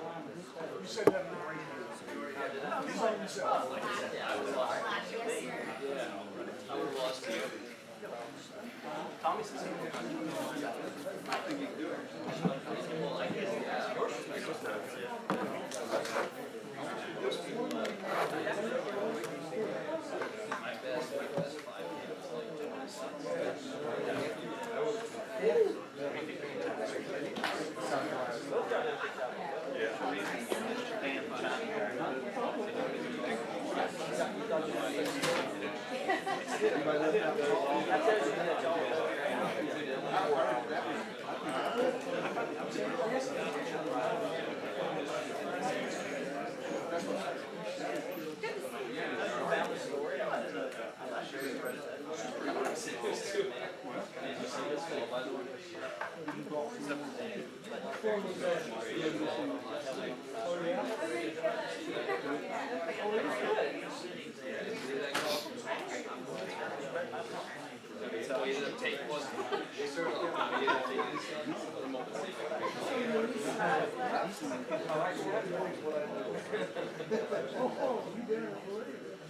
You said that in the radio. He's on himself.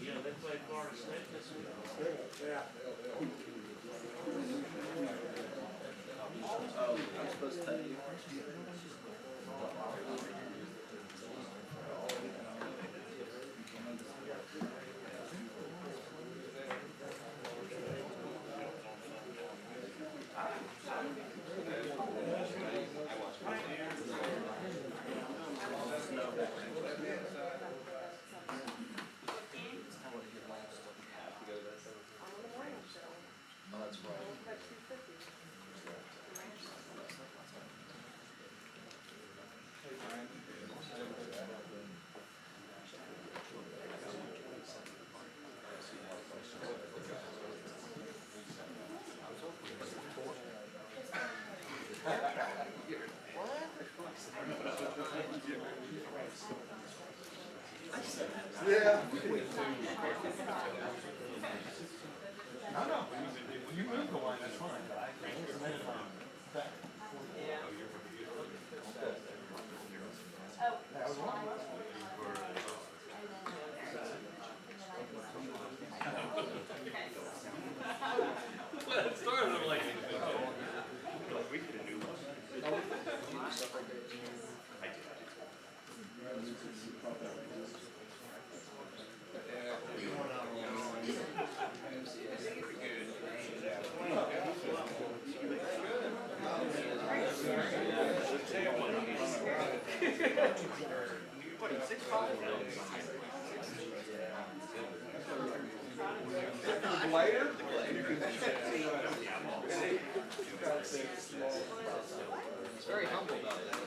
Yeah, they played Florida State this week. Yeah. Oh, I'm supposed to tell you. Oh, that's right. Yeah. No, no. You move the line, that's fine. That was one. Well, it started I'm like, we could have knew one. I did. Later? It's very humble about that.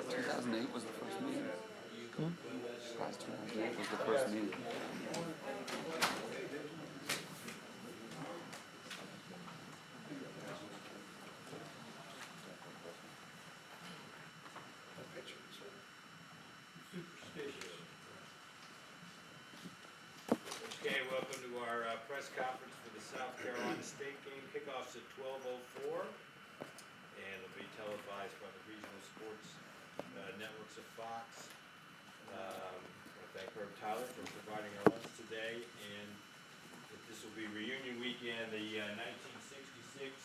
2008 was the first meeting. Class 2008 was the first meeting. Okay, welcome to our press conference for the South Carolina State game. Kickoff's at 12:04, and it'll be televised by the regional sports networks of Fox. I want to thank Herb Tyler for providing our lunch today, and this will be reunion weekend. The 1966,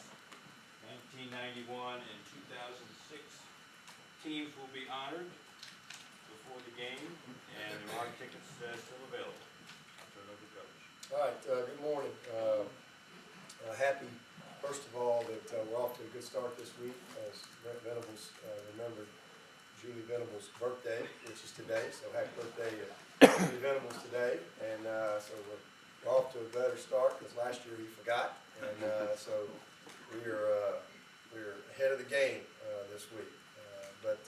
1991, and 2006 teams will be honored before the game, and there are tickets still available. Turn over to Coach. All right, good morning. Happy, first of all, that we're off to a good start this week, as Brent Venables remembered Julie Venables' birthday, which is today, so happy birthday to Julie Venables today. And so we're off to a better start, because last year he forgot, and so we're ahead of the game this week. But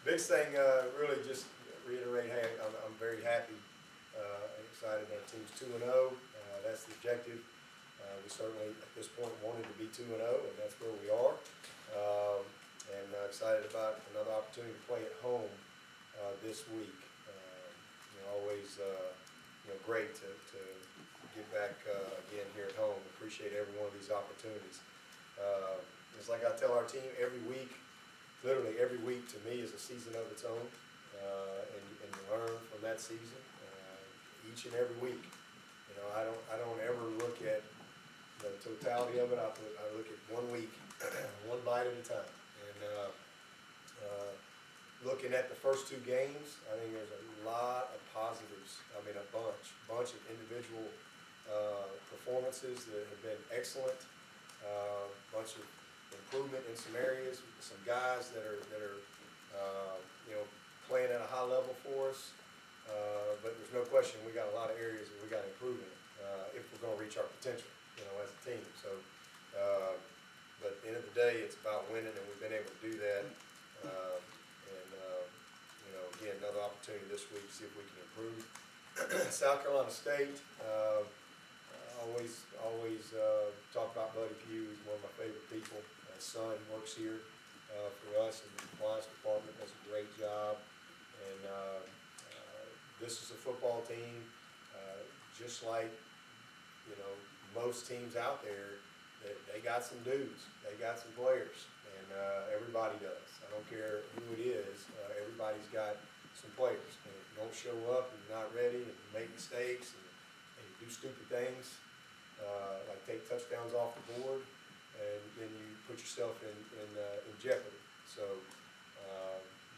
biggest thing, really just reiterate, hey, I'm very happy and excited. Our team's 2-0. That's the objective. We certainly, at this point, wanted to be 2-0, and that's where we are. And excited about another opportunity to play at home this week. Always great to get back again here at home. Appreciate every one of these opportunities. It's like I tell our team every week, literally every week to me is a season of its own, and you learn from that season each and every week. You know, I don't ever look at the totality of it. I look at 1 week, one bite at a time. And looking at the first 2 games, I think there's a lot of positives. I mean, a bunch of individual performances that have been excellent. Bunch of improvement in some areas, some guys that are you know, playing at a high level for us. But there's no question we got a lot of areas that we got to improve in if we're going to reach our potential, you know, as a team. So, but at the end of the day, it's about winning, and we've been able to do that. You know, again, another opportunity this week to see if we can improve. South Carolina State. Always talk about Buddy Pugh. He's one of my favorite people. My son works here for us in the compliance department. Does a great job. And this is a football team, just like, you know, most teams out there. They got some dudes. They got some players, and everybody does. I don't care who it is. Everybody's got some players. And if you don't show up and you're not ready, and you make mistakes, and you do stupid things, like take touchdowns off the board, and then you put yourself in jeopardy. So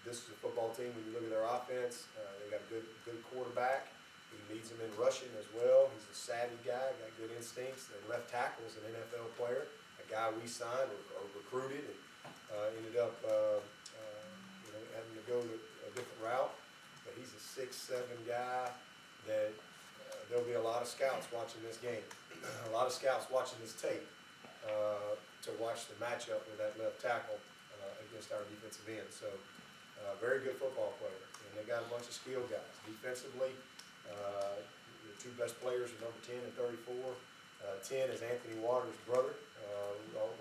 this is a football team. When you look at their offense, they got a good quarterback. He leads them in rushing as well. He's a savvy guy, got good instincts. Their left tackle is an NFL player, a guy we signed or recruited, and ended up you know, having to go a different route. But he's a 6'7" guy that there'll be a lot of scouts watching this game, a lot of scouts watching this tape to watch the matchup with that left tackle against our defensive end. So very good football player, and they got a bunch of skilled guys. Defensively, the 2 best players are number 10 and 34. 10 is Anthony Waters' brother.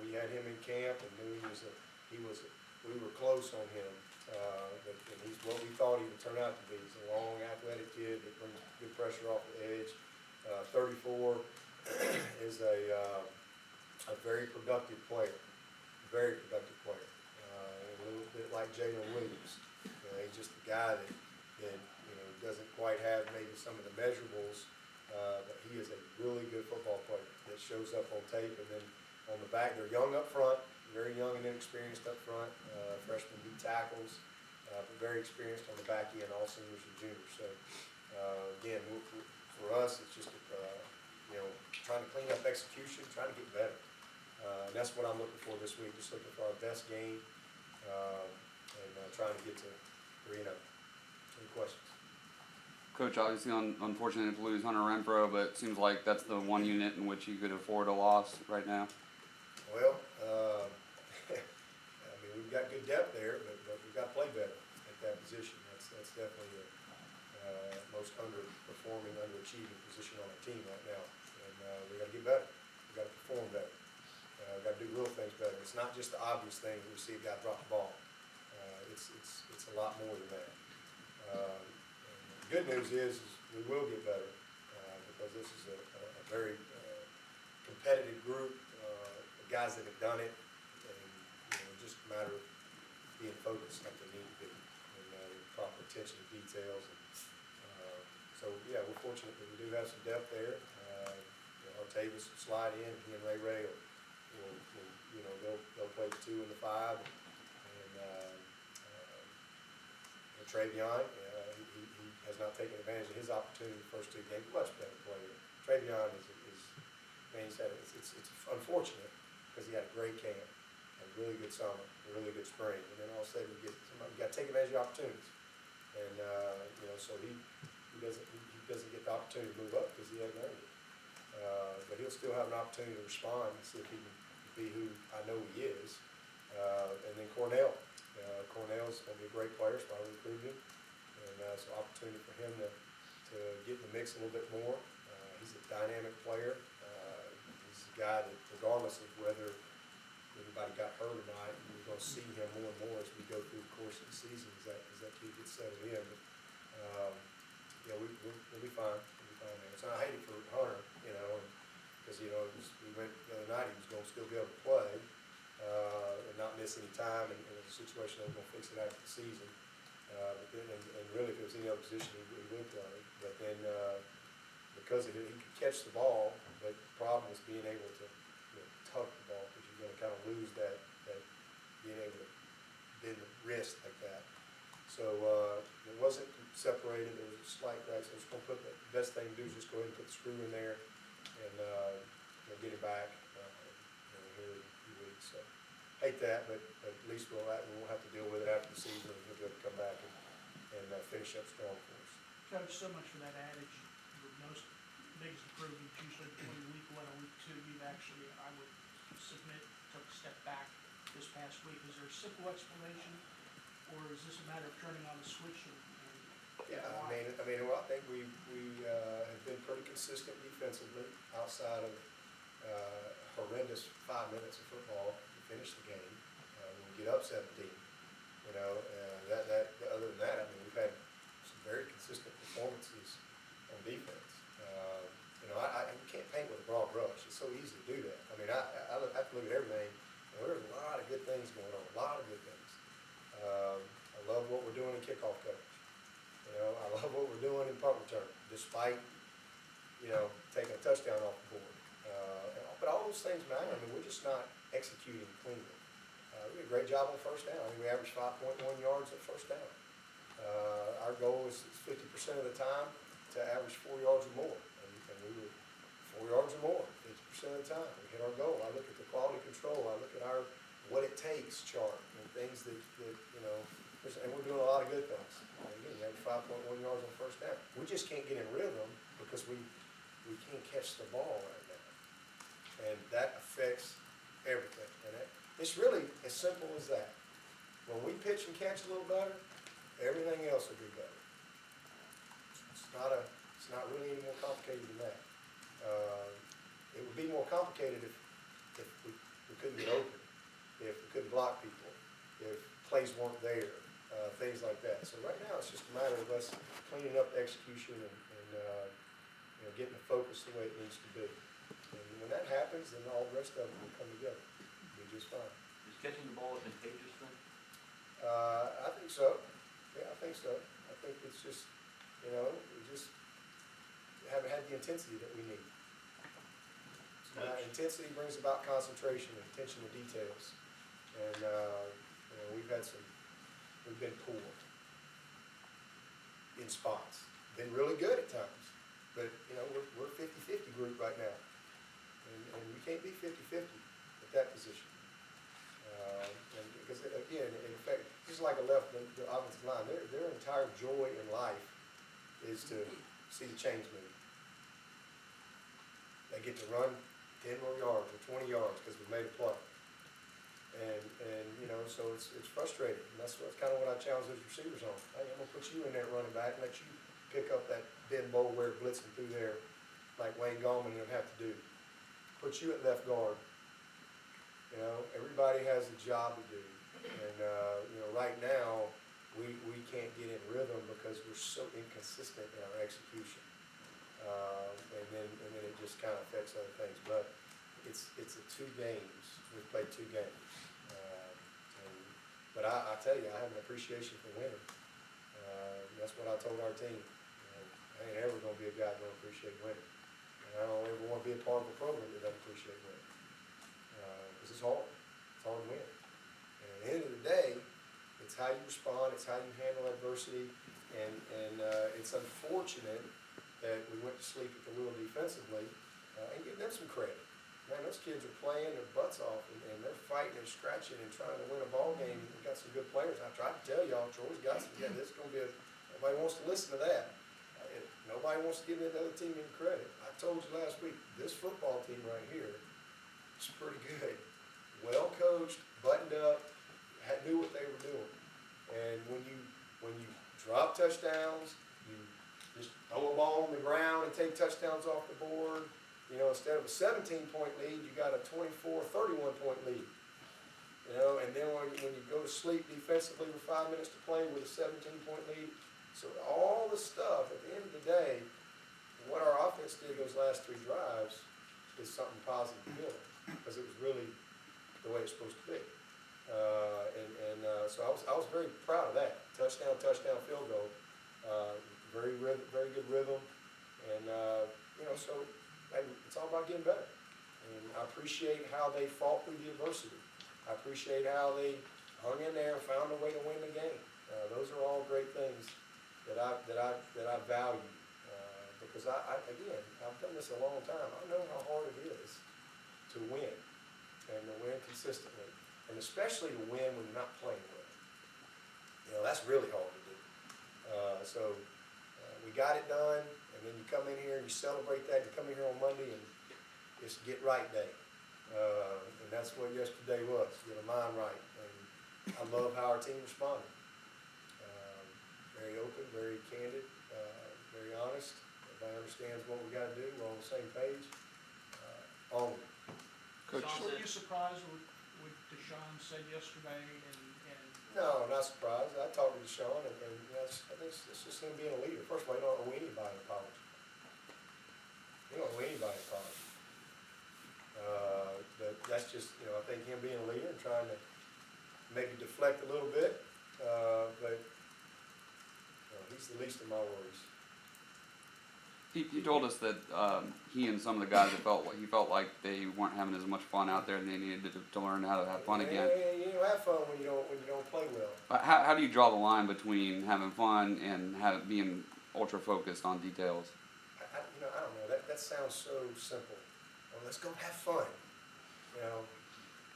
We had him in camp and knew we were close on him. But he's what we thought he would turn out to be. He's a long, athletic kid that brings good pressure off the edge. 34 is a very productive player. Very productive player. A little bit like Jalen Williams. He's just a guy that you know, doesn't quite have maybe some of the measurables, but he is a really good football player that shows up on tape. And then on the back, they're young up front, very young and inexperienced up front. Freshmen do tackles, but very experienced on the back end, all seniors and juniors. So again, for us, it's just you know, trying to clean up execution, trying to get better. And that's what I'm looking for this week, just looking for our best game, and trying to get to 3-0. Any questions? Coach, obviously unfortunate to lose Hunter Renfro, but it seems like that's the one unit in which you could afford a loss right now. Well, I mean, we've got good depth there, but we've got to play better at that position. That's definitely the most underperforming, underachieving position on our team right now. And we got to get better. We got to perform better. We've got to do real things better. It's not just the obvious things we see a guy drop the ball. It's a lot more than that. The good news is we will get better because this is a very competitive group, guys that have done it, and you know, just a matter of being focused like they need to be, and proper attention to details. And, so yeah, we're fortunate that we do have some depth there. You know, Artavis will slide in, he and Ray will you know, they'll play the 2 and the 5, and Travion, he has not taken advantage of his opportunity in the first 2 games. Much better player. Travion is man, he said it's unfortunate because he had a great camp, a really good summer, a really good spring, and then all of a sudden you got to take advantage of opportunities, and you know, so he doesn't get the opportunity to move up because he hasn't earned it. But he'll still have an opportunity to respond and see if he can be who I know he is. And then Cornell's going to be a great player, so I recruited him. And so opportunity for him to get in the mix a little bit more. He's a dynamic player. He's a guy that regardless of whether anybody got hurt or not, we're going to see him more and more as we go through the course of the season as that kid gets settled in. But yeah, we'll be fine. We'll be fine there. So I hate it for Hunter, you know, because, you know, we went the other night, he was going to still be able to play. miss any time, and it's a situation that we're gonna fix it after the season. But then, and really, if it was any other position, he would play. But then, because of it, he could catch the ball, but the problem is being able to, tuck the ball, because you're gonna kind of lose that being able to bend the wrist like that. So, it wasn't separated, there was a slight crack, so I was gonna put, the best thing to do is just go ahead and put the screw in there and, get it back, here in a few weeks, so. Hate that, but at least we won't have to deal with it after the season, and he'll be able to come back and finish up strong for us. Coach, so much for that adage, the most, biggest improvement usually between week 1 and week 2, you've actually, I would submit, took a step back this past week. Is there a simple explanation, or is this a matter of turning on the switch and Yeah, well, I think we have been pretty consistent defensively outside of horrendous 5 minutes of football to finish the game. When we get up 17, other than that, we've had some very consistent performances on defense. You can't paint with a broad brush. It's so easy to do that. I have to look at everything, and there's a lot of good things going on, a lot of good things. I love what we're doing in kickoff coverage. I love what we're doing in punt return, despite, taking a touchdown off the board. But all those things matter. We're just not executing cleanly. We did a great job on first down. We averaged 5.1 yards at first down. Our goal is 50% of the time to average 4 yards or more. And we were 4 yards or more, 50% of the time. We hit our goal. I look at the quality control. I look at our what it takes chart and things that and we're doing a lot of good things. Again, we have 5.1 yards on first down. We just can't get in rhythm because we can't catch the ball right now. And that affects everything. And it's really as simple as that. When we pitch and catch a little better, everything else will be better. It's not really any more complicated than that. It would be more complicated if we couldn't get open, if we couldn't block people, if plays weren't there, things like that. So right now, it's just a matter of us cleaning up the execution and getting the focus the way it needs to be. And when that happens, then all the rest of it will come together. It'll be just fine. Is catching the ball a contagious thing? I think so. Yeah, I think so. I think it's just, we just haven't had the intensity that we need. So intensity brings about concentration and attention to details. And, we've been poor in spots. Been really good at times. But, we're a 50-50 group right now. And we can't be 50-50 at that position. And because, again, in fact, just like the offensive line, their entire joy in life is to see the chains move. They get to run 10 more yards or 20 yards because we made a play. And so it's frustrating. And that's kind of what I challenge those receivers on. Hey, I'm going to put you in there running back and let you pick up that Ben Boulware blitzing through there like Wayne Gallman would have to do. Put you at left guard. Everybody has a job to do. And, right now, we can't get in rhythm because we're so inconsistent in our execution. And then it just kind of affects other things. But it's a 2 games. We've played 2 games. But I tell you, I have an appreciation for winning. That's what I told our team. I ain't ever going to be a guy that don't appreciate winning. And I don't ever want to be a part of a program that doesn't appreciate winning. Because it's hard. It's hard to win. And at the end of the day, it's how you respond, it's how you handle adversity, and it's unfortunate that we went to sleep at the wheel defensively, and give them some credit. Man, those kids are playing their butts off, and they're fighting and scratching and trying to win a ball game. We've got some good players. I tried to tell y'all, Troy's got some. Yeah, this is going to be nobody wants to listen to that. Nobody wants to give the other team any credit. I told you last week, this football team right here is pretty good. Well coached, buttoned up, knew what they were doing. And when you drop touchdowns, you just throw a ball on the ground and take touchdowns off the board. Instead of a 17-point lead, you got a 24, 31-point lead. And then when you go to sleep defensively with 5 minutes to play with a 17-point lead. So all the stuff, at the end of the day, what our offense did those last 3 drives is something positive to build, because it was really the way it's supposed to be. So I was very proud of that. Touchdown, field goal. Very good rhythm. And, so hey, it's all about getting better. And I appreciate how they fought through the adversity. I appreciate how they hung in there and found a way to win the game. Those are all great things that I value. Because again, I've done this a long time. I know how hard it is to win, and to win consistently, and especially to win when you're not playing well. That's really hard to do. We got it done, and then you come in here and you celebrate that. You come in here on Monday and it's get right day, and that's what yesterday was. Get a mind right, and I love how our team responded. Very open, very candid, very honest. Everybody understands what we got to do. We're on the same page. Onward. Coach, Sean, were you surprised with what Deshaun said yesterday and No, not surprised. I talked to Deshaun, and I think it's just him being a leader. First of all, he don't owe anybody an apology. He don't owe anybody an apology. But that's just, I think him being a leader and trying to maybe deflect a little bit. But he's the least of my worries. he told us that he and some of the guys he felt like they weren't having as much fun out there, and they needed to learn how to have fun again. You don't have fun when you don't play well. How do you draw the line between having fun and being ultra focused on details? I don't know. That sounds so simple. Well, let's go have fun.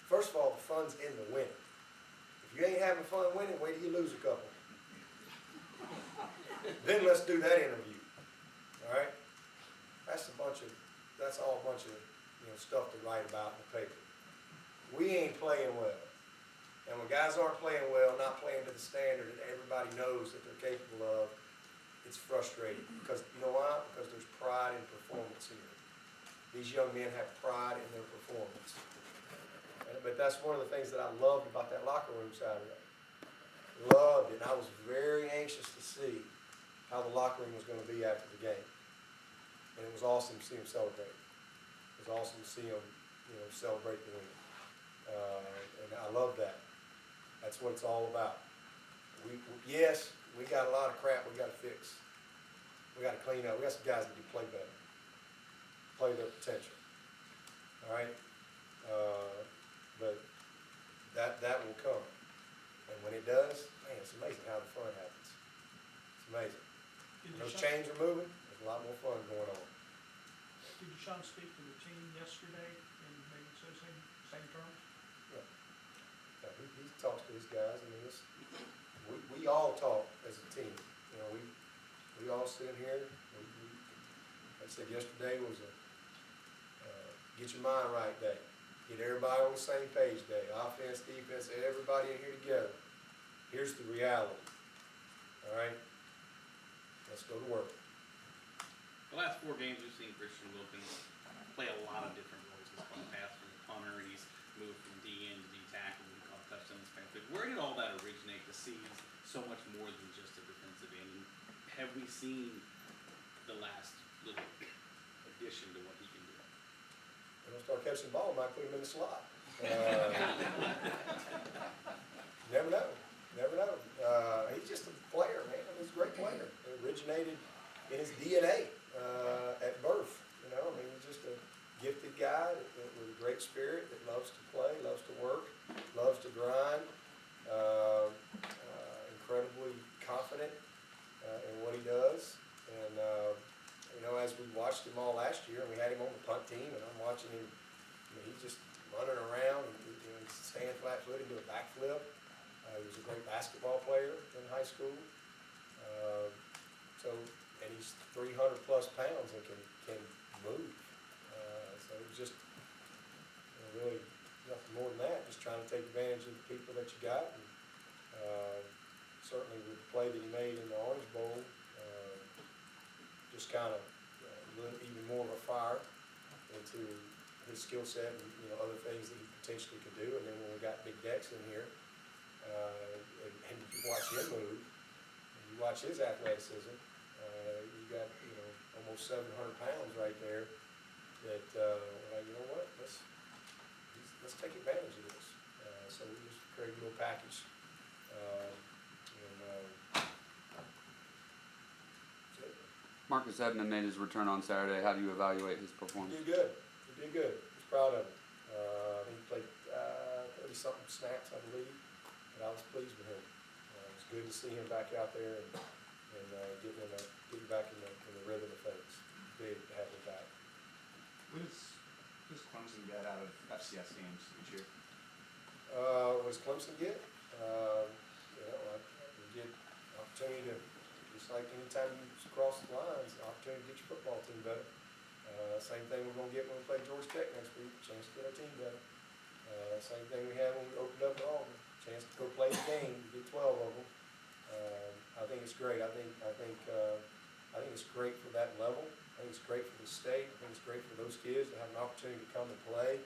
First of all, the fun's in the winning. If you ain't having fun winning, wait till you lose a couple. Then let's do that interview. All right? That's all a bunch of stuff to write about in the paper. We ain't playing well. And when guys aren't playing well, not playing to the standard that everybody knows that they're capable of, it's frustrating. Because you know why? Because there's pride in performance here. These young men have pride in their performance. But that's one of the things that I loved about that locker room Saturday. Loved it. And I was very anxious to see how the locker room was going to be after the game. And it was awesome to see them celebrate. It was awesome to see them, celebrate the win. And I love that. That's what it's all about. Yes, we got a lot of crap we got to fix. We got to clean up. We got some guys that can play better, play their potential. All right, but that will come. And when it does, man, it's amazing how the fun happens. It's amazing. When those chains are moving, there's a lot more fun going on. Did Deshaun speak to the team yesterday in maybe same terms? Yeah, he talks to his guys. I mean, we all talk as a team. We all sit in here. Like I said yesterday was a get your mind right day. Get everybody on the same page day. Offense, defense, everybody in here together. Here's the reality. All right? Let's go to work. The last 4 games we've seen Christian Wilkins play a lot of different roles. He's playing pass from the punter, and he's moved from D-end to D-tackle, and he caught touchdowns. Where did all that originate to see so much more than just a defensive end? And have we seen the last little addition to what he can do? When I start catching the ball, I might put him in the slot. Never know. He's just a player, man. He's a great player. It originated in his DNA at birth. He's just a gifted guy with a great spirit that loves to play, loves to work, loves to grind, incredibly confident in what he does. And, as we watched him all last year, and we had him on the punt team, and I'm watching him, he's just running around and staying flat-footed, do a backflip. He was a great basketball player in high school. And he's 300 plus pounds and can move. So it's just really nothing more than that. Just trying to take advantage of the people that you got. And, certainly with the play that he made in the Orange Bowl, just kind of lit even more of a fire into his skill set and other things that he potentially could do. And then when we got Big Dex in here, and you watch him move, and you watch his athleticism, you got almost 700 pounds right there. That you know what? Let's take advantage of this. So we just created a little package Marcus Ebner made his return on Saturday. How do you evaluate his performance? He did good. He did good. I was proud of him. I think he played 30-something snaps, I believe, and I was pleased with him. It was good to see him back out there and getting back in the rhythm of things. Big to have him back. What does Clemson get out of FCS games each year? What does Clemson get? We get opportunity to, just like anytime you cross the lines, opportunity to get your football team better. Same thing we're gonna get when we play Georgia Tech next week, chance to get our team better. Same thing we had when we opened up at Auburn, chance to go play the game, get 12 of them. I think it's great. I think it's great for that level. I think it's great for the state. I think it's great for those kids to have an opportunity to come and play.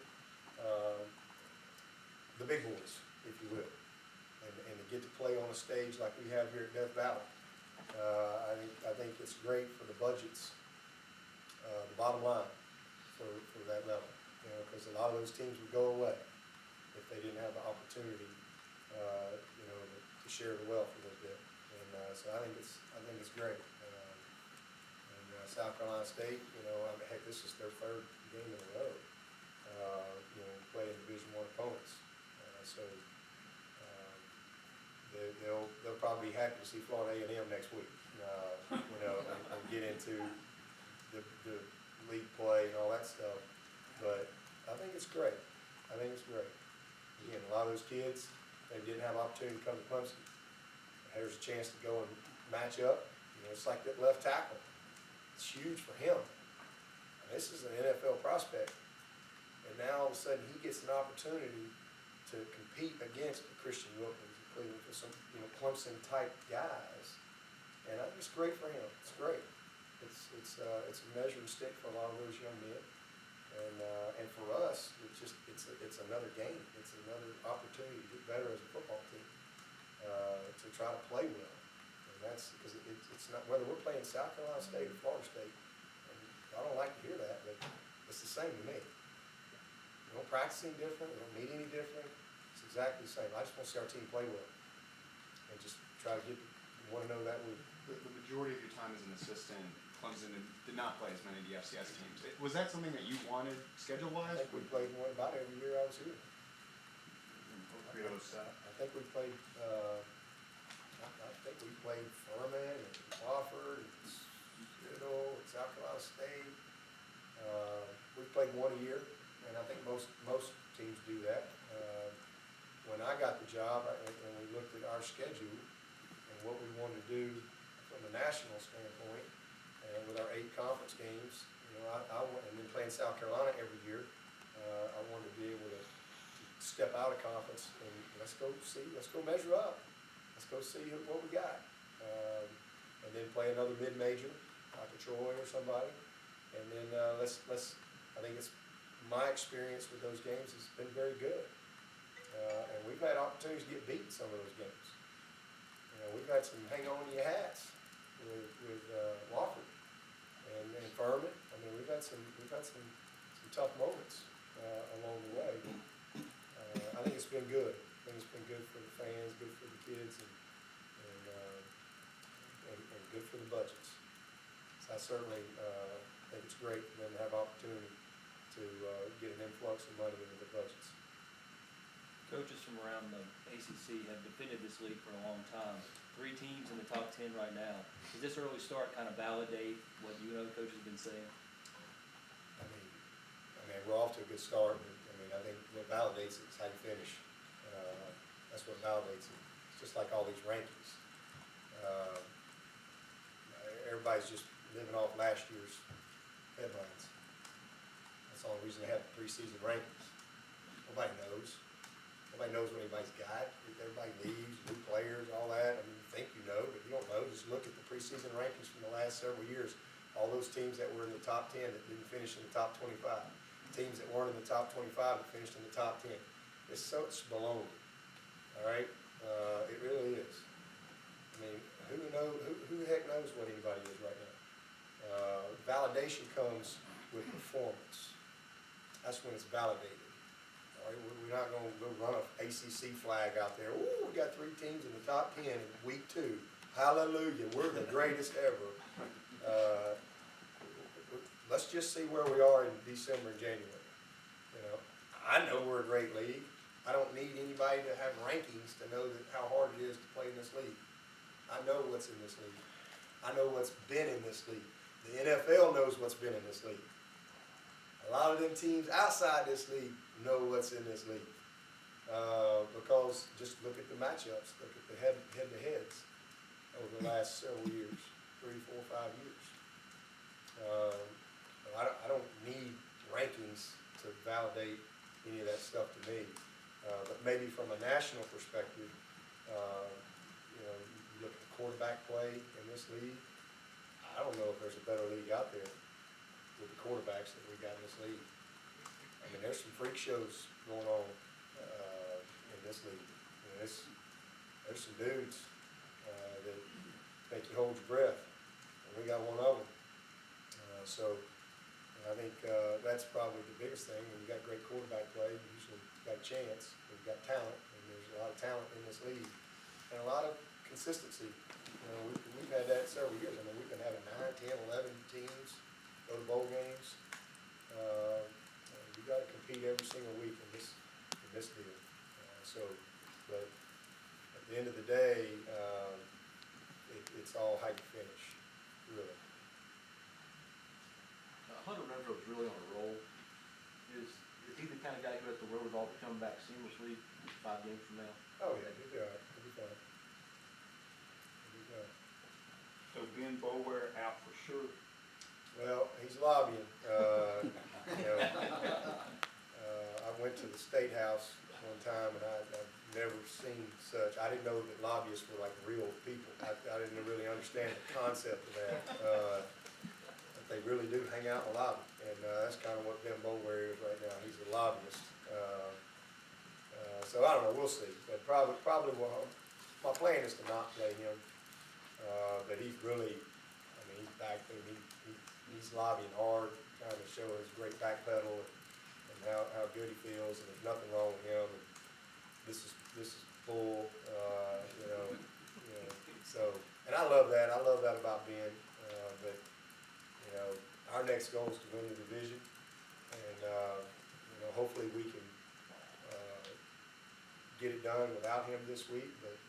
The big boys, if you will, and to get to play on a stage like we have here at Death Valley. I think it's great for the budgets, the bottom line for that level, because a lot of those teams would go away if they didn't have the opportunity, to share the wealth a little bit. And so I think it's great. South Carolina State, heck, this is their third game in a row, playing Division I opponents. So they'll probably be happy to see Florida A&M next week, and get into the league play and all that stuff. But I think it's great. Again, a lot of those kids, they didn't have opportunity to come to Clemson. There's a chance to go and match up. It's like that left tackle. It's huge for him. And this is an NFL prospect. And now all of a sudden he gets an opportunity to compete against Christian Wilkins, Cleveland, for some Clemson type guys. And I think it's great for him. It's great. It's a measuring stick for a lot of those young men. And for us, it's another game. It's another opportunity to get better as a football team, to try to play well. And that's because it's not whether we're playing South Carolina State or Florida State. And I don't like to hear that, but it's the same to me. We don't practice any different. We don't meet any different. It's exactly the same. I just want to see our team play well, and just try to want to know that we. The majority of your time as an assistant, Clemson did not play as many of the FCS teams. Was that something that you wanted schedule-wise? I think we played one about every year I was here. I think we played. I think we played Furman and Wofford and Stidle and South Carolina State. We played one a year, and I think most teams do that. When I got the job, and we looked at our schedule and what we wanted to do from a national standpoint, and with our 8 conference games, and then playing South Carolina every year, I wanted to be able to step out of conference and let's go measure up. Let's go see what we got. And then play another mid-major, like a Troy or somebody. And then I think it's my experience with those games has been very good. And we've had opportunities to get beat in some of those games. We've had some hang on to your hats with Wofford and Furman. I mean, we've had some tough moments along the way. I think it's been good. I think it's been good for the fans, good for the kids, and good for the budgets. So I certainly think it's great for them to have opportunity to get an influx of money into the budgets. Coaches from around the ACC have defended this league for a long time. 3 teams in the top 10 right now. Does this early start kind of validate what coaches have been saying? I mean, we're off to a good start. I think what validates it is how you finish. That's what validates it. It's just like all these rankings. Everybody's just living off last year's headlines. That's the only reason they have the preseason rankings. Nobody knows. Nobody knows what anybody's got. Everybody leaves, new players, all that. I mean, you think you know, but you don't know. Just look at the preseason rankings from the last several years. All those teams that were in the top 10 that didn't finish in the top 25. Teams that weren't in the top 25 that finished in the top 10. It's baloney. All right? It really is. I mean, who the heck knows what anybody is right now? Validation comes with performance. That's when it's validated. All right? We're not going to go run an ACC flag out there. Ooh, we got 3 teams in the top 10 in week 2. Hallelujah. We're the greatest ever. let's just see where we are in December and January. You know, I know we're a great league. I don't need anybody to have rankings to know that how hard it is to play in this league. I know what's in this league. I know what's been in this league. The NFL knows what's been in this league. A lot of them teams outside this league know what's in this league. Because just look at the matchups, look at the head-to-heads over the last several years, 3, 4, 5 years. I don't need rankings to validate any of that stuff to me. But maybe from a national perspective, you know, you look at the quarterback play in this league. I don't know if there's a better league out there with the quarterbacks that we got in this league. I mean, there's some freak shows going on in this league. You know, there's some dudes that make you hold your breath, and we got one of them. So I think that's probably the biggest thing. When you got great quarterback play, you usually got a chance. We've got talent, and there's a lot of talent in this league, and a lot of consistency. You know, we've had that several years. I mean, we've been having 9, 10, 11 teams go to bowl games. You got to compete every single week in this deal. But at the end of the day, it's all how you finish, really. Hunter Renfro's really on a roll. Is he the kind of guy who has to worry about coming back seamlessly 5 games from now? Oh, yeah, he'll be all right. He'll be fine. He'll be fine. So Ben Boulware out for sure. Well, he's lobbying. You know, I went to the State House one time, and I've never seen such. I didn't know that lobbyists were like real people. I didn't really understand the concept of that. But they really do hang out in the lobby, and that's kind of what Ben Boulware is right now. He's a lobbyist. So I don't know. We'll see. But probably will. My plan is to not play him. But he's really, I mean, he's back there. He's lobbying hard, trying to show his great back pedal and how good he feels, and there's nothing wrong with him. And this is full, you know. So, and I love that. I love that about Ben. But you know, our next goal is to win the division, and you know, hopefully we can get it done without him this week. But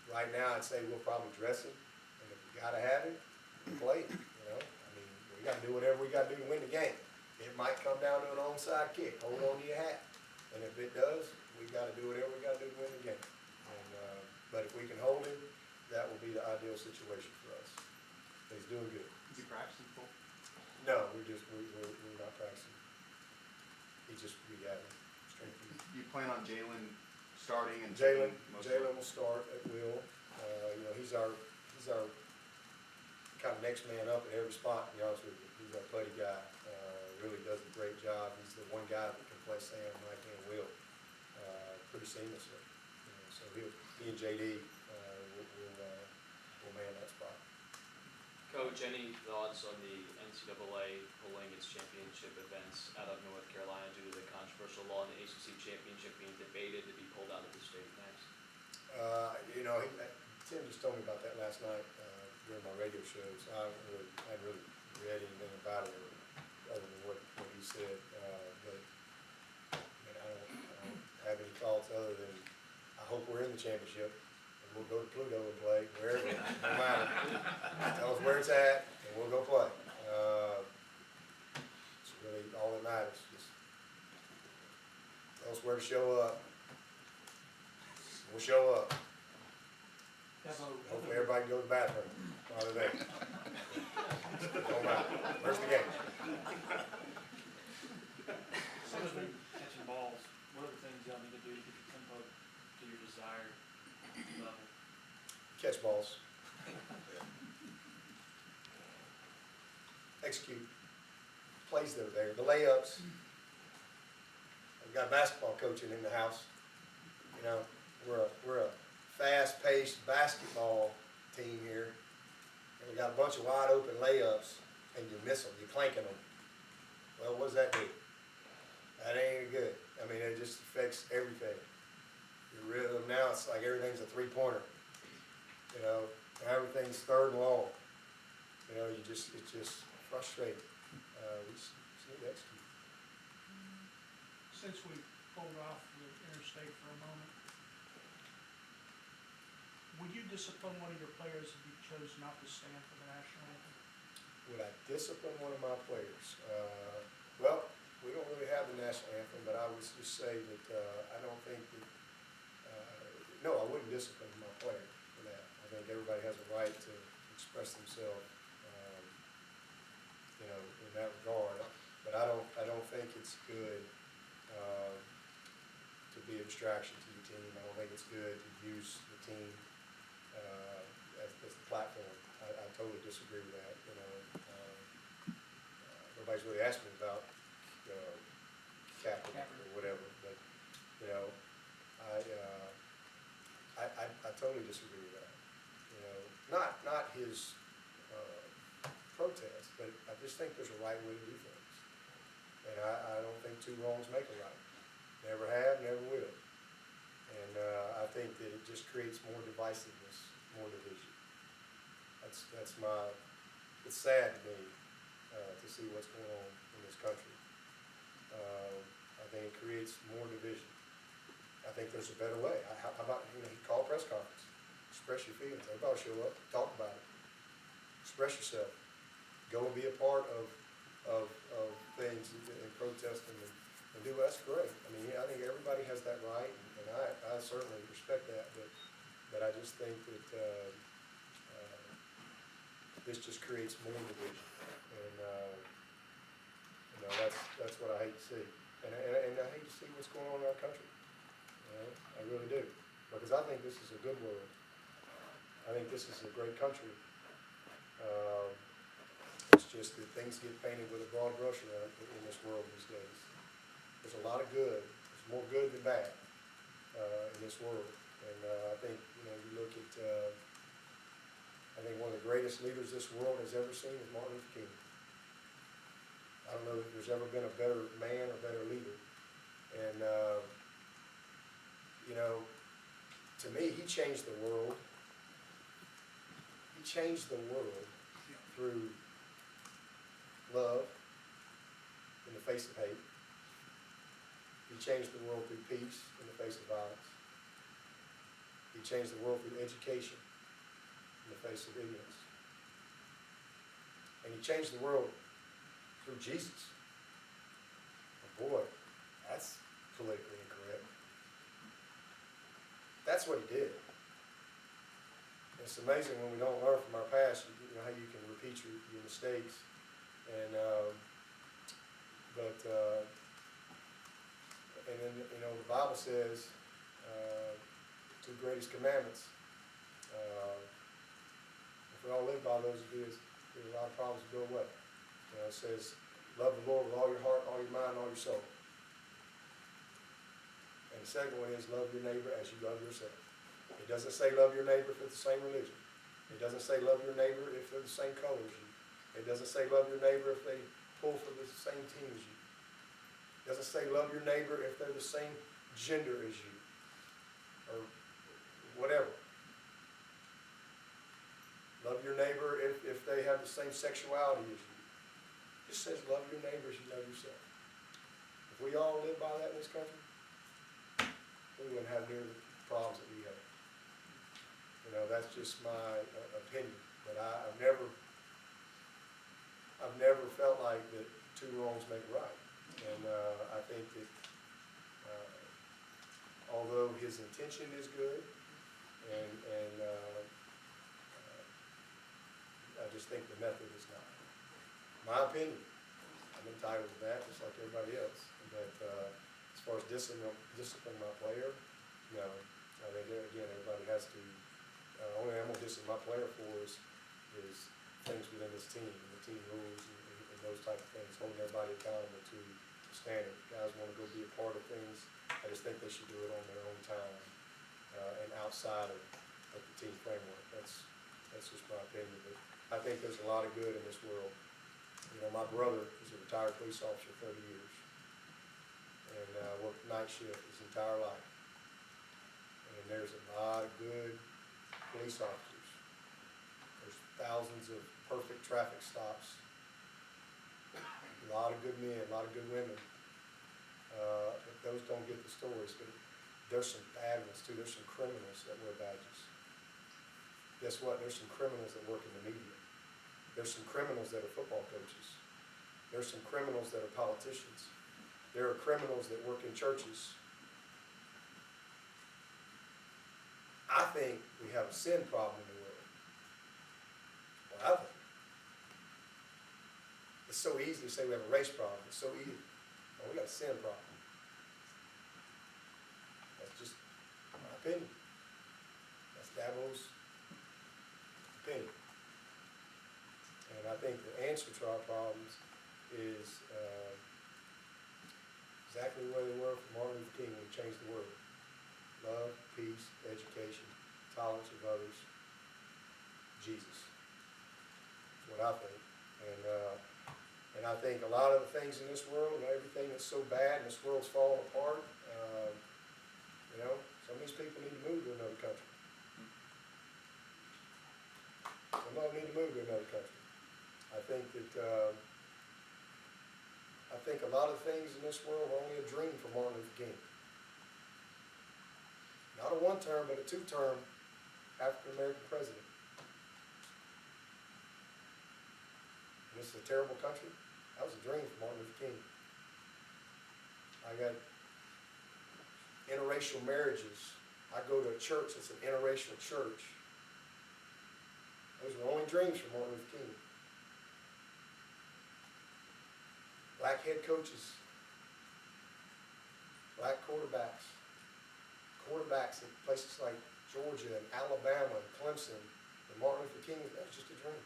right now, I'd say we'll probably dress him, and if we gotta have him, play him. You know, I mean, we gotta do whatever we gotta do to win the game. It might come down to an onside kick. Hold on to your hat, and if it does, we gotta do whatever we gotta do to win the game. And but if we can hold him, that will be the ideal situation for us. He's doing good. Is he practicing full? No, we're not practicing. He's just rehabbing. Strength. Do you plan on Jalen starting and Jalen taking most of it? will start at will. You know, he's our kind of next man up at every spot, to be honest with you. He's our buddy guy. Really does a great job. He's the one guy that can play Sam, Mike, and Will pretty seamlessly. You know, so he and JD will man that spot. Coach, any thoughts on the NCAA pulling its championship events out of North Carolina due to the controversial law in the ACC championship being debated to be pulled out of the state next? You know, Tim just told me about that last night during my radio shows. I hadn't really read anything about it other than what he said. But I don't have any thoughts other than I hope we're in the championship. We'll go to Pluto and play, wherever, no matter. Tell us where it's at, and we'll go play. It's really all that matters. Just tell us where to show up. We'll show up. Hopefully everybody can go to the bathroom while they're there. Don't matter. Where's the game? Other than catching balls, what are the things y'all need to do to get the tempo to your desired level? Catch balls. Execute. Plays that are there. The layups. We've got a basketball coaching in the house. You know, we're a fast-paced basketball team here. And we got a bunch of wide open layups, and you miss them. You're clanking them. Well, what does that do? That ain't good. I mean, it just affects everything. Your rhythm now, it's like everything's a three-pointer. You know, everything's third and long. You know, it's just frustrating. We just need to execute. Since we pulled off the interstate for a moment, would you discipline one of your players if he chose not to stand for the national anthem? Would I discipline one of my players? Well, we don't really have the national anthem, but I would just say that I don't think that, no, I wouldn't discipline my player for that. I think everybody has a right to express themselves, you know, in that regard. But I don't think it's good to be a distraction to the team. I don't think it's good to use the team as the platform. I totally disagree with that, you know. Nobody's really asked me about Kaepernick or whatever, but, you know, I totally disagree with that. You know, not his protest, but I just think there's a right way to do things. And I don't think two wrongs make a right. Never have, never will. And I think that it just creates more divisiveness, more division. That's my, it's sad to me to see what's going on in this country. I think it creates more division. I think there's a better way. How about, you know, he called a press conference, express your feelings. Everybody show up, talk about it, express yourself, go and be a part of things and protest them and do. That's great. I mean, I think everybody has that right, and I certainly respect that. But I just think that this just creates more division, and you know, that's what I hate to see, and I hate to see what's going on in our country. You know, I really do, because I think this is a good world. I think this is a great country. It's just that things get painted with a broad brush around in this world these days. There's a lot of good. There's more good than bad in this world, and I think, you know, you look at. I think one of the greatest leaders this world has ever seen is Martin Luther King. I don't know if there's ever been a better man or better leader. And, you know, to me, he changed the world. He changed the world through love in the face of hate. He changed the world through peace in the face of violence. He changed the world through education in the face of ignorance. And he changed the world through Jesus. Oh boy, that's politically incorrect. That's what he did. And it's amazing when we don't learn from our past, you know, how you can repeat your mistakes. And and then, you know, the Bible says two greatest commandments. If we all live by those, there's a lot of problems that go away. You know, it says, love the Lord with all your heart, all your mind, all your soul. And the second one is love your neighbor as you love yourself. It doesn't say love your neighbor if they're the same religion. It doesn't say love your neighbor if they're the same color as you. It doesn't say love your neighbor if they pull for the same team as you. It doesn't say love your neighbor if they're the same gender as you, or whatever. Love your neighbor if they have the same sexuality as you. It just says love your neighbor as you love yourself. If we all live by that in this country, we wouldn't have near the problems that we have. You know, that's just my opinion. But I've never felt like that two wrongs make a right. And I think that although his intention is good, and I just think the method is not. My opinion. I'm entitled to that, just like everybody else. But as far as discipline my player, no. I think, again, everybody has to. Only thing I'm going to discipline my player for is things within this team, and the team rules, and those type of things, holding everybody accountable to the standard. Guys want to go be a part of things. I just think they should do it on their own time and outside of the team framework. That's just my opinion. But I think there's a lot of good in this world. You know, my brother is a retired police officer 30 years and worked night shift his entire life. And there's a lot of good police officers. There's thousands of perfect traffic stops. A lot of good men, a lot of good women. But those don't get the stories, but there's some bad ones too. There's some criminals that wear badges. Guess what? There's some criminals that work in the media. There's some criminals that are football coaches. There's some criminals that are politicians. There are criminals that work in churches. I think we have a sin problem in the world. Well, I think. It's so easy to say we have a race problem. It's so easy. Oh, we got a sin problem. That's just my opinion. That's Dabo's opinion. And I think the answer to our problems is exactly where they were from Martin Luther King when he changed the world. Love, peace, education, tolerance of others, Jesus. That's what I think. And I think a lot of the things in this world and everything that's so bad and this world's falling apart, some of these people need to move to another country. Some of them need to move to another country. I think a lot of things in this world are only a dream for Martin Luther King. Not a one-term, but a two-term African-American president. And this is a terrible country. That was a dream for Martin Luther King. I got interracial marriages. I go to a church that's an interracial church. Those were only dreams for Martin Luther King. Black head coaches, black quarterbacks at places like Georgia and Alabama and Clemson and Martin Luther King, that was just a dream.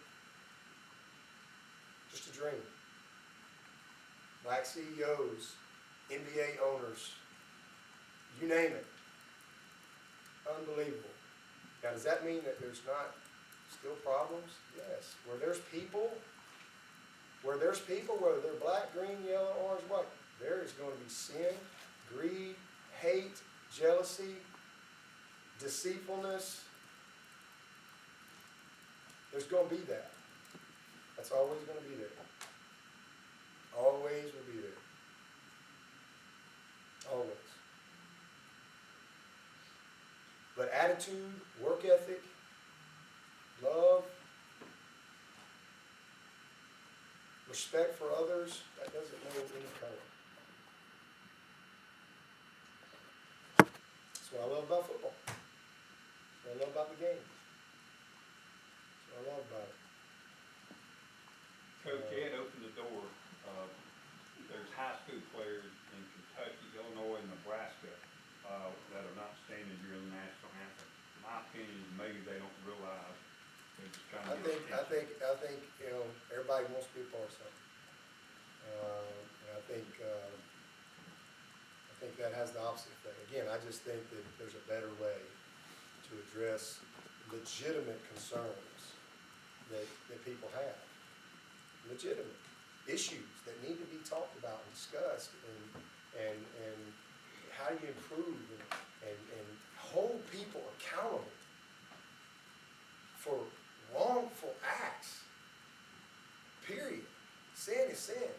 Just a dream. Black CEOs, NBA owners, you name it. Unbelievable. Now, does that mean that there's not still problems? Yes. Where there's people, whether they're black, green, yellow, orange, white, there is going to be sin, greed, hate, jealousy, deceitfulness. There's going to be that. That's always going to be there. Always will be there. Always. But attitude, work ethic, love, respect for others, that doesn't know any color. That's what I love about football. That's what I love about the game. That's what I love about it. Coach Ed opened the door. There's high school players in Kentucky, Illinois, and Nebraska that are not standing during the national anthem. My opinion is maybe they don't realize they're just trying to get attention. I think, everybody wants to be a part of something. And I think that has the opposite effect. Again, I just think that there's a better way to address legitimate concerns that people have. Legitimate issues that need to be talked about and discussed, and how do you improve and hold people accountable for wrongful acts. Period. Sin is sin.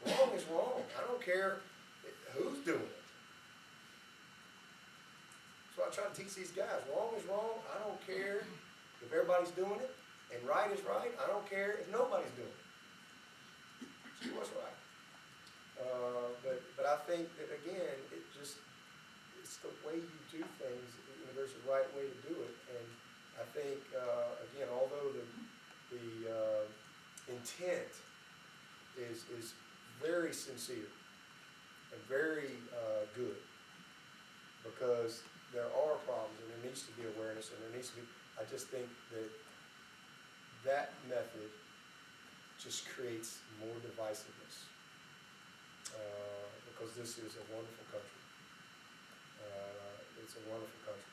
Wrong is wrong. I don't care who's doing it. That's what I try to teach these guys. Wrong is wrong. I don't care if everybody's doing it. And right is right. I don't care if nobody's doing it. See what's right. But I think that, again, it's the way you do things. There's a right way to do it. And I think, again, although the intent is very sincere and very good, because there are problems and there needs to be awareness and there needs to be, I just think that method just creates more divisiveness, because this is a wonderful country. It's a wonderful country.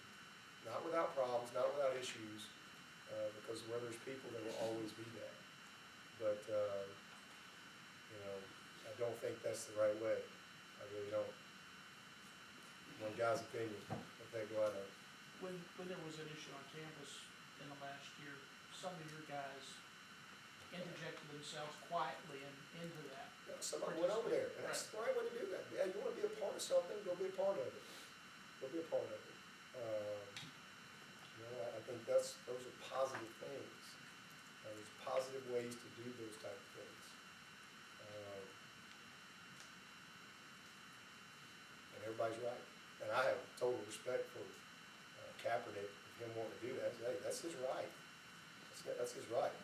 Not without problems, not without issues, because where there's people, there will always be that. But, I don't think that's the right way. I really don't. One guy's opinion, but they go out of. When there was an issue on campus in the last year, some of your guys interjected themselves quietly into that. Somebody went over there, and that's the right way to do that. Yeah, you wanna be a part of something, go be a part of it. Go be a part of it. I think those are positive things. There's positive ways to do those type of things. And everybody's right. And I have total respect for Kaepernick, and him wanting to do that. Hey, that's his right. That's his right.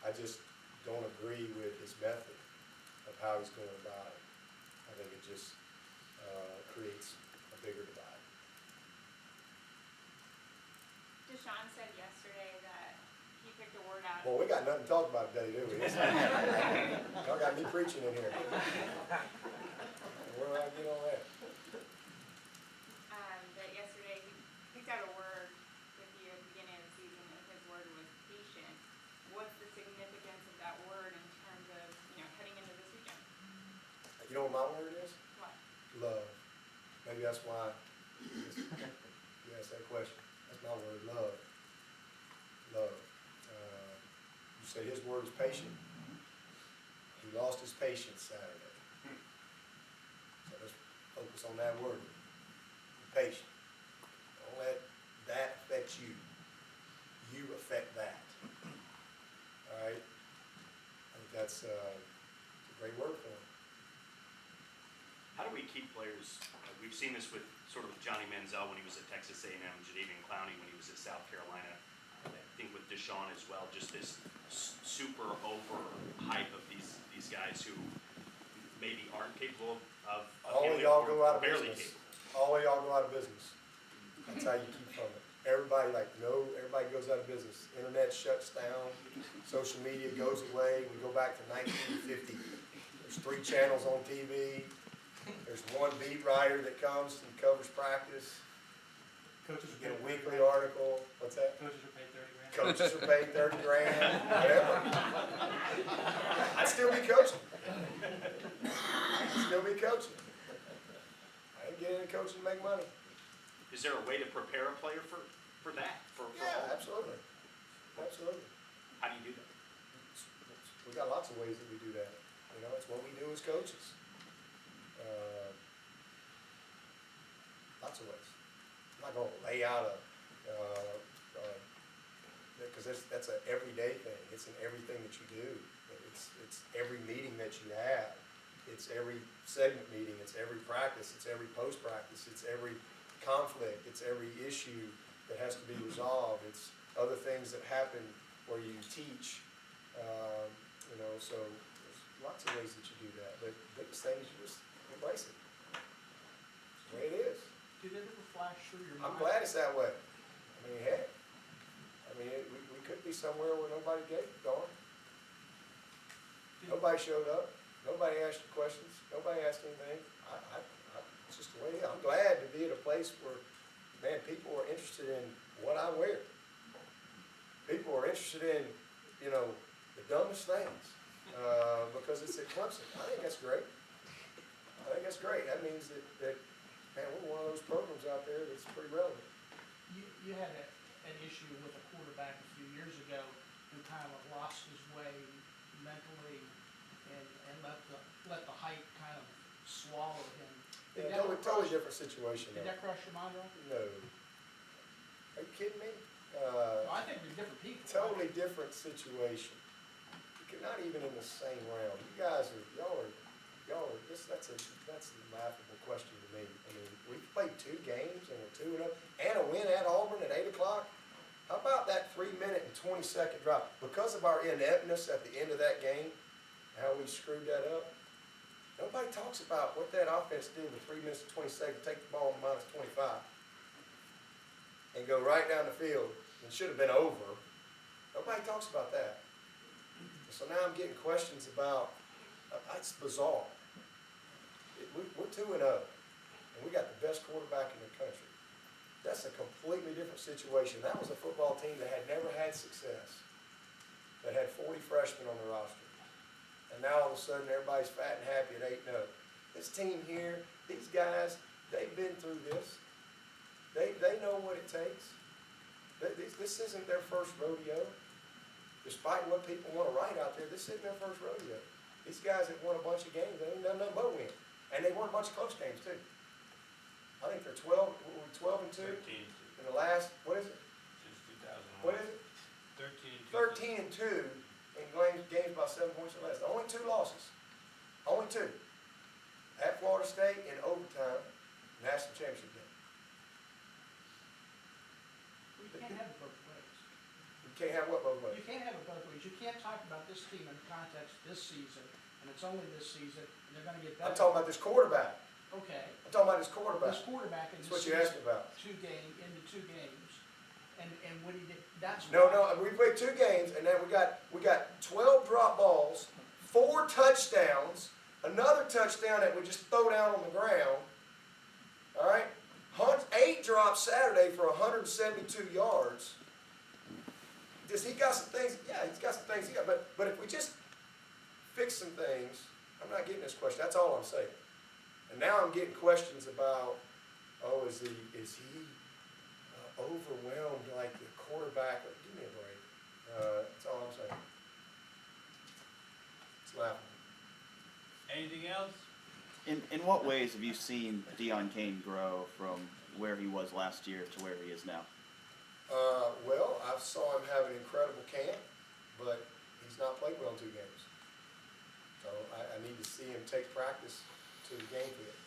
I just don't agree with his method of how he's going about it. I think it just creates a bigger divide. Deshaun said yesterday that he picked a word out. Well, we got nothing to talk about today, do we? Y'all got me preaching in here. Where do I get on that? That yesterday he picked out a word with you at the beginning of the season, and his word was patient. What's the significance of that word in terms of, heading into this weekend? You know what my word is? What? Love. Maybe that's why you asked that question. That's my word, love. Love. You say his word is patient. He lost his patience Saturday. So let's focus on that word. Patient. Don't let that affect you. You affect that. All right? I think that's a great word for him. How do we keep players, we've seen this with sort of Johnny Manziel when he was at Texas A&M, Jadeveon Clowney when he was at South Carolina, I think with Deshaun as well, just this super over hype of these guys who maybe aren't capable of All of handling y'all or go out of barely business. capable. All of y'all go out of business. That's how you keep from it. Everybody everybody goes out of business. Internet shuts down, social media goes away. We go back to 1950. There's 3 channels on TV. There's 1 beat writer that comes and covers practice. Coaches You get are a weekly article. What's that? Coaches are paid $30,000. Coaches are paid $30,000, whatever. I'd still be coaching. I'd still be coaching. I ain't getting into coaching to make money. Is there a way to prepare a player for that? For Yeah, all? absolutely. Absolutely. How do you do that? We got lots of ways that we do that. It's what we do as coaches. Lots of ways. I'm not gonna lay out because that's an everyday thing. It's in everything that you do. It's every meeting that you have. It's every segment meeting. It's every practice. It's every post practice. It's every conflict. It's every issue that has to be resolved. It's other things that happen where you teach. So there's lots of ways that you do that. But the biggest thing is you just embrace it. It's the way it is. Did it ever flash through your mind? I'm glad it's that way. I mean, heck. We could be somewhere where nobody gave a darn. Nobody showed up. Nobody asked you questions. Nobody asked anything. It's just the way it is. I'm glad to be at a place where, man, people are interested in what I wear. People are interested in, the dumbest things, because it's at Clemson. I think that's great. That means that man, we're one of those programs out there that's pretty relevant. You had an issue with a quarterback a few years ago who kind of lost his way mentally and let the hype kind of swallow him. Yeah, totally different situation. Did that cross your mind, Ron? No. Are you kidding me? No, I think they're different people. Totally different situation. You're not even in the same realm. You guys y'all are, that's a laughable question to me. I mean, we've played 2 games and we're 2-0, and a win at Auburn at 8 o'clock. How about that 3-minute and 20-second drop? Because of our ineptness at the end of that game, how we screwed that up, nobody talks about what that offense did with 3 minutes and 20 seconds, take the ball minus 25, and go right down the field. It should have been over. Nobody talks about that. So now I'm getting questions about, it's bizarre. We're 2-0, and we got the best quarterback in the country. That's a completely different situation. That was a football team that had never had success, that had 40 freshmen on the roster. And now all of a sudden everybody's fat and happy at 8-0. This team here, these guys, they've been through this. They know what it takes. This isn't their first rodeo. despite what people wanna write out there, this isn't their first rodeo. These guys that won a bunch of games, they ain't done nothing but win. And they won a bunch of close games too. I think they're 12 and 2 13 in the last, what is it? since 2001. What is it? 13 and 2 in games by 7 points or less. Only 2 losses. Only 2. At Florida State in overtime, national championship game. We can't have it both ways. You can't have what both ways? You can't have it both ways. You can't talk about this team in the context of this season, and it's only this season, and they're gonna get better. I'm talking about this quarterback. Okay, I'm talking about this quarterback. this quarterback in That's this what you asked season, me about. into 2 games, and what he did, that's No, why. we played 2 games, and then we got 12 drop balls, 4 touchdowns, another touchdown that we just throw down on the ground. All right, 8 drops Saturday for 172 yards. Does he got some things? Yeah, he's got some things. But if we just fix some things, I'm not getting this question. That's all I'm saying. And now I'm getting questions about, oh, is he overwhelmed like the quarterback? Give me a break. That's all I'm saying. It's laughable. Anything else? In what ways have you seen Deion Kane grow from where he was last year to where he is now? Well, I saw him have an incredible camp, but he's not played well in 2 games. So I need to see him take practice to the game field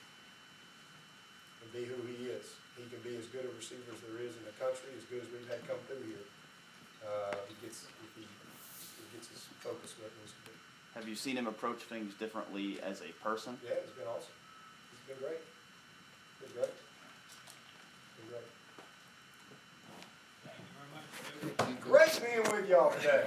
and be who he is. He can be as good a receiver as there is in the country, as good as we've had come through here. If he gets his focus where it needs to be. Have you seen him approach things differently as a person? Yeah, he's been awesome. He's been great. Been great. Been great. Thank you very much. Great being with y'all today.